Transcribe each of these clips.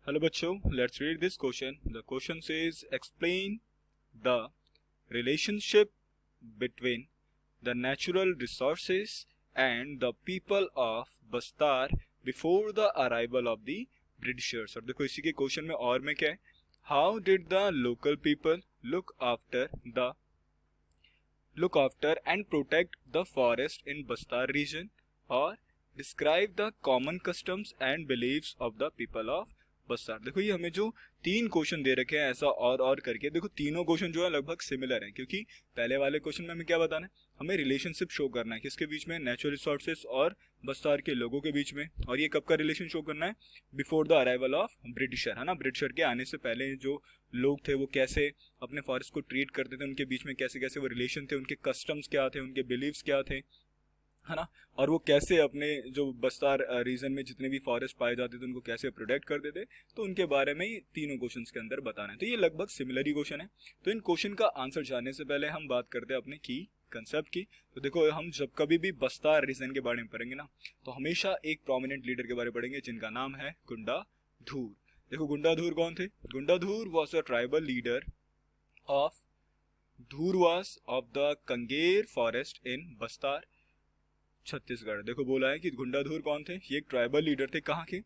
Hello बच्चों, let's read this question. The question says explain the relationship between the natural resources and the people of Bastar before the arrival of the Britishers. और देखो इसी के question में और में क्या है, How did the local people look after and protect the forest in Bastar region, or describe the common customs and beliefs of the people of बस्तार। देखो ये हमें जो तीन क्वेश्चन दे रखे हैं ऐसा और करके, देखो तीनों क्वेश्चन जो है लगभग सिमिलर हैं, क्योंकि पहले वाले क्वेश्चन में हमें क्या बताना है, हमें रिलेशनशिप शो करना है किसके बीच में, नेचुरल रिसोर्सेज और बस्तार के लोगों के बीच में। और ये कब का रिलेशन शो करना है, before the arrival of britisher, है ना। ब्रिटिशर के आने से पहले जो लोग थे वो कैसे अपने फॉरेस्ट को ट्रीट करते थे, उनके बीच में कैसे कैसे वो रिलेशन थे, उनके कस्टम्स क्या थे, उनके बिलीव्स क्या थे, है ना। और वो कैसे अपने जो बस्तार रीजन में जितने भी फॉरेस्ट पाए जाते थे उनको कैसे प्रोटेक्ट करते थे, तो उनके बारे में ही तीनों क्वेश्चंस के अंदर बताना है। तो ये लगभग सिमिलर ही क्वेश्चन है। तो इन क्वेश्चन का आंसर जानने से पहले हम बात करते हैं अपने की कंसेप्ट की। तो देखो हम जब कभी भी बस्तार रीजन के बारे में पढ़ेंगे ना, तो हमेशा एक प्रोमिनेंट लीडर के बारे में पढ़ेंगे जिनका नाम है गुंडाधूर। देखो गुंडाधूर कौन थे, Gundadhur was a tribal leader of Dhurwas of the Kanger forest in Bastar Chhattisgarh. देखो बोला है कि गुंडाधूर कौन थे, ये एक ट्राइबल लीडर थे, कहाँ के,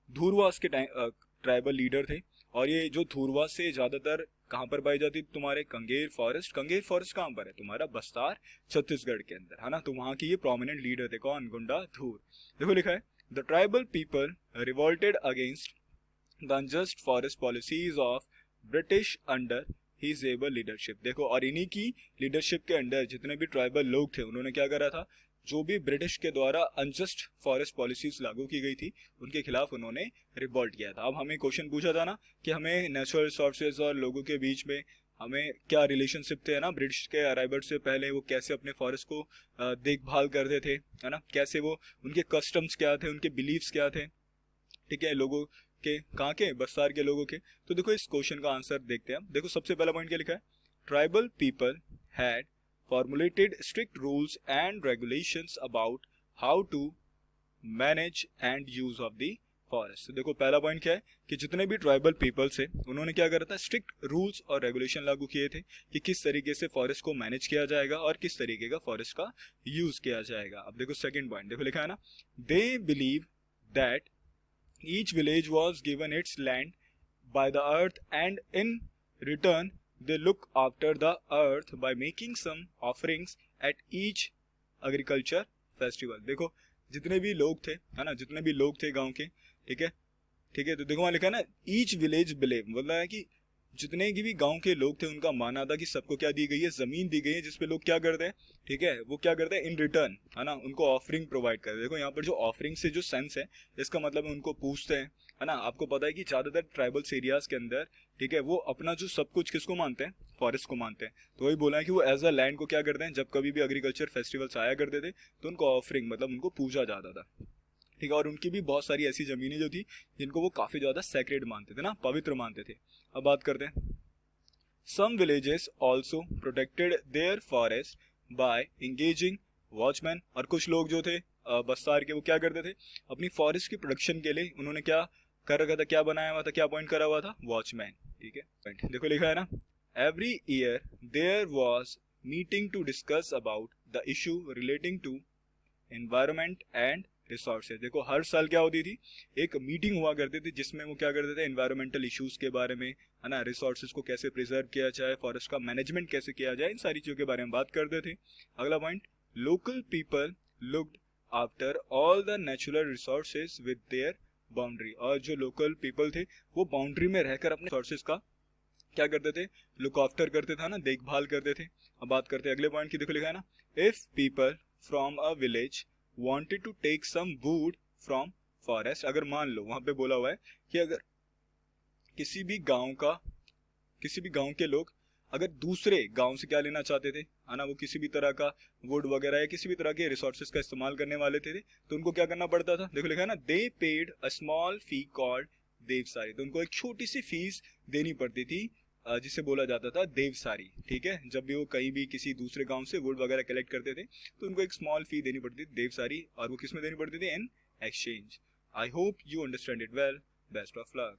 धूरवास के ट्राइबल लीडर थे। और ये जो धूरवास से ज्यादातर कहाँ पर पाई जाती, तुम्हारे कंगेर फॉरेस्ट कहाँ पर है, तुम्हारा बस्तार छत्तीसगढ़ के अंदर, है ना। तो वहाँ के ये प्रोमिनेंट लीडर थे, कौन, गुंडाधूर। देखो लिखा है, the tribal people revolted against the unjust forest policies of British under his able leadership. देखो और इन्हीं की लीडरशिप के अंडर जितने भी ट्राइबल लोग थे उन्होंने क्या करा था, जो भी ब्रिटिश के द्वारा अनजस्ट फॉरेस्ट पॉलिसीज लागू की गई थी उनके खिलाफ उन्होंने रिवोल्ट किया था। अब हमें क्वेश्चन पूछा था ना कि हमें नेचुरल रिसोर्सेज और लोगों के बीच में हमें क्या रिलेशनशिप थे, ना, ब्रिटिश के अराइवल से पहले वो कैसे अपने फॉरेस्ट को देखभाल करते थे, है ना, कैसे वो उनके कस्टम्स क्या थे, उनके बिलीव्स क्या थे, ठीक है, लोगों के, कहाँ के, बस्तार के लोगों के। तो देखो इस क्वेश्चन का आंसर देखते हैं। देखो सबसे पहला पॉइंट क्या लिखा है, tribal people had formulated strict rules and regulations about how to manage and use of the forest। तो देखो पहला पॉइंट क्या है कि जितने भी ट्राइबल पीपल्स है उन्होंने क्या करा था, स्ट्रिक्ट रूल्स और रेगुलेशन लागू किए थे कि किस तरीके से फॉरेस्ट को मैनेज किया जाएगा और किस तरीके का फॉरेस्ट का यूज किया जाएगा। अब देखो सेकंड पॉइंट, देखो लिखा है ना, they believe that each village was given it's land by the earth and in return they look after the earth by making some offerings at each agriculture festival। देखो जितने भी लोग थे, है ना, जितने भी लोग थे गांव के, ठीक है, तो देखो वहां लिखा है ना, ईच विलेज बिलीव, बोल रहा है कि जितने की भी गांव के लोग थे उनका मानना था कि सबको क्या दी गई है, जमीन दी गई है जिसपे लोग क्या करते हैं, ठीक है, वो क्या करते हैं, इन रिटर्न, है ना, उनको ऑफरिंग प्रोवाइड करते हैं। देखो यहाँ पर जो ऑफरिंग से जो सेंस है इसका मतलब है उनको पूछते हैं, है ना। आपको पता है कि ज्यादातर ट्राइबल्स एरियाज के अंदर, ठीक है, वो अपना जो सब कुछ किसको मानते हैं, फॉरेस्ट को मानते हैं। तो वही बोला है कि वो एज अ लैंड को क्या करते हैं, जब कभी भी एग्रीकल्चर फेस्टिवल्स आया करते थे तो उनको ऑफरिंग मतलब उनको पूजा जाता था, ठीक है। और उनकी भी बहुत सारी ऐसी जमीनें जो थी जिनको वो काफी ज्यादा सैक्रेड मानते थे, ना, पवित्र मानते थे। अब बात करते हैं, some villages also protected their forest by engaging watchman. और कुछ लोग जो थे बस्तार के, वो क्या करते थे, अपनी फॉरेस्ट की प्रोडक्शन के लिए उन्होंने क्या कर रखा था, क्या बनाया हुआ था, क्या पॉइंट करा हुआ था, वॉचमैन, ठीक है। देखो लिखा है ना, every year there was meeting to discuss about the issue relating to environment and resources. देखो हर साल क्या होती थी, एक मीटिंग हुआ करती थी जिसमें वो क्या करते थे, एनवायरमेंटल इश्यूज के बारे में, है ना, रिसोर्सेज को कैसे प्रिजर्व किया जाए, फॉरेस्ट का मैनेजमेंट कैसे किया जाए, इन सारी चीजों के बारे में बात करते थे। अगला point, local people looked after all the natural resources with their boundary. और जो लोकल पीपल थे वो बाउंड्री में रहकर अपने रिसोर्सेज का क्या करते थे, लुक आफ्टर करते थे, ना, देखभाल करते थे। अब बात करते हैं अगले पॉइंट की। देखो लिखा है ना, if people from a village wanted to take some wood from forest। अगर मान लो वहां पे बोला हुआ है कि अगर किसी भी गांव के लोग अगर दूसरे गांव से क्या लेना चाहते थे, है ना, वो किसी भी तरह का वुड वगैरह या किसी भी तरह के रिसोर्सेज का इस्तेमाल करने वाले थे तो उनको क्या करना पड़ता था। देखो लिखा है ना, they paid a small fee called Devsari. तो उनको एक छोटी सी फीस देनी पड़ती थी जिसे बोला जाता था देवसारी, ठीक है। जब भी वो कहीं भी किसी दूसरे गांव से वुड वगैरह कलेक्ट करते थे तो उनको एक स्मॉल फी देनी पड़ती थी, देवसारी, और वो किस में देनी पड़ती थी, in exchange. I hope you understand it well. Best of luck.